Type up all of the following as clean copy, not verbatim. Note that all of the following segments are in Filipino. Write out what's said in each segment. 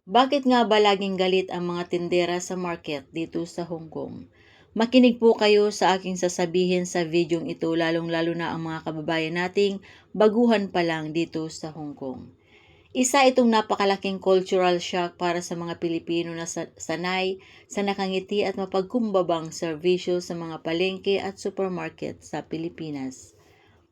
Bakit nga ba laging galit ang mga tindera sa market dito sa Hong Kong? Makinig po kayo sa aking sasabihin sa videong ito, lalong-lalo na ang mga kababayan nating baguhan pa lang dito sa Hong Kong. Isa itong napakalaking cultural shock para sa mga Pilipino na sanay sa nakangiti at mapagkumbabang serbisyo sa mga palengke at supermarket sa Pilipinas.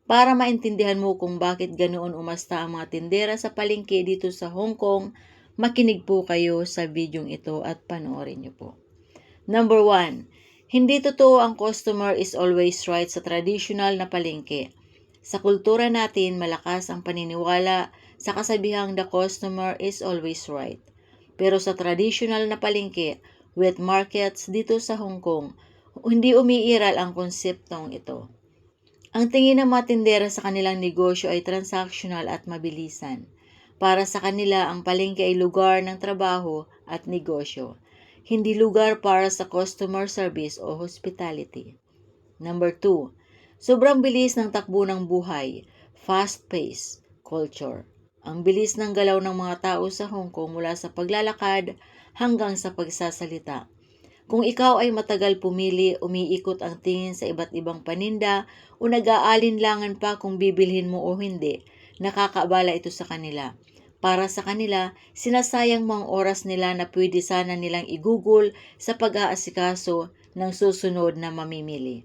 Para maintindihan mo kung bakit ganoon umasta ang mga tindera sa palengke dito sa Hong Kong, makinig po kayo sa videong ito at panoorin niyo po. Number 1. Hindi totoo ang customer is always right sa traditional na palengke. Sa kultura natin, malakas ang paniniwala sa kasabihang the customer is always right. Pero sa traditional na palengke, wet markets dito sa Hong Kong, hindi umiiral ang konseptong ito. Ang tingin ng mga tindera sa kanilang negosyo ay transactional at mabilisan. Para sa kanila, ang palengke ay lugar ng trabaho at negosyo, hindi lugar para sa customer service o hospitality. Number 2, sobrang bilis ng takbo ng buhay, fast-paced culture. Ang bilis ng galaw ng mga tao sa Hong Kong mula sa paglalakad hanggang sa pagsasalita. Kung ikaw ay matagal pumili, umiikot ang tingin sa iba't ibang paninda o nag-aalinlangan pa kung bibilhin mo o hindi, nakakaabala ito sa kanila. Para sa kanila, sinasayang mo ang oras nila na pwede sana nilang igugol sa pag-aasikaso ng susunod na mamimili.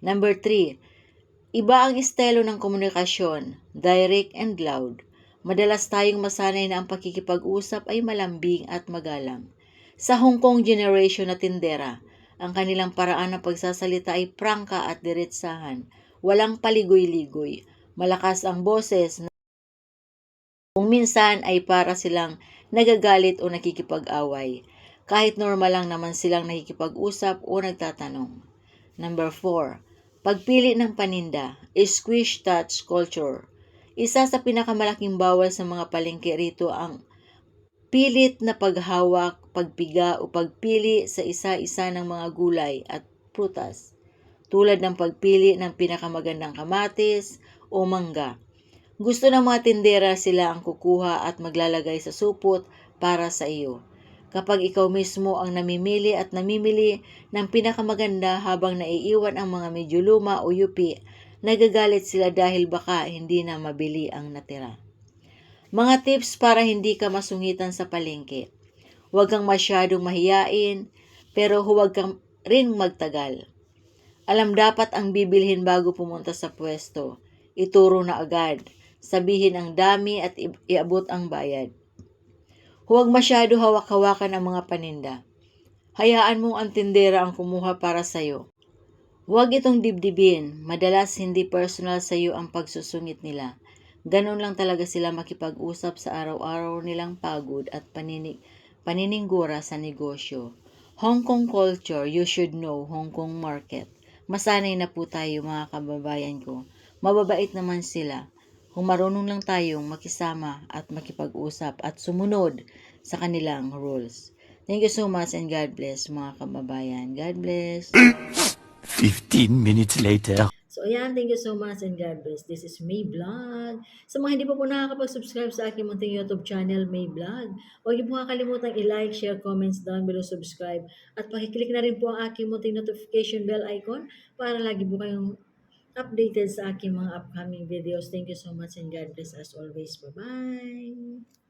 Number 3, iba ang estilo ng komunikasyon, direct and loud. Madalas tayong masanay na ang pakikipag-usap ay malambing at magalang. Sa Hong Kong generation na tindera, ang kanilang paraan ng pagsasalita ay prangka at diretsahan. Walang paligoy-ligoy. Malakas ang boses na kung minsan ay para silang nagagalit o nakikipag-away. Kahit normal lang naman silang nakikipag-usap o nagtatanong. Number 4. Pagpili ng paninda, squish touch culture. Isa sa pinakamalaking bawal sa mga palengke rito ang pilit na paghawak, pagpiga o pagpili sa isa-isa ng mga gulay at prutas, tulad ng pagpili ng pinakamagandang kamatis o mangga. Gusto ng mga tindera sila ang kukuha at maglalagay sa supot para sa iyo. Kapag ikaw mismo ang namimili at namimili ng pinakamaganda habang naiiwan ang mga medyo luma o yupi, nagagalit sila dahil baka hindi na mabili ang natira. Mga tips para hindi ka masungitan sa palengke. Huwag kang masyadong mahiyain, pero huwag kang rin magtagal. Alam dapat ang bibilhin bago pumunta sa pwesto. Ituro na agad. Sabihin ang dami at iabot ang bayad. Huwag masyado hawak-hawakan ang mga paninda. Hayaan mong ang tindera ang kumuha para sa'yo. Huwag itong dibdibin. Madalas hindi personal sa iyo ang pagsusungit nila. Ganon lang talaga sila makipag-usap sa araw-araw nilang pagod at paniningura sa negosyo. Hong Kong culture, you should know Hong Kong market. Masanay na po tayo mga kababayan ko. Mababait naman sila. Kung marunong lang tayong makisama at makipag-usap at sumunod sa kanilang rules. Thank you so much and God bless mga kababayan. God bless. 15 minutes later. So, ayan, thank you so much and God bless. This is May Vlog. Sa mga hindi pa po nakakapag-subscribe sa aking munting YouTube channel, May Vlog, huwag niyo po kakalimutan i-like, share, comments down below, subscribe, at pakiclick na rin po ang aking munting notification bell icon para lagi po kayong updated sa aking mga upcoming videos. Thank you so much and God bless as always. Bye-bye!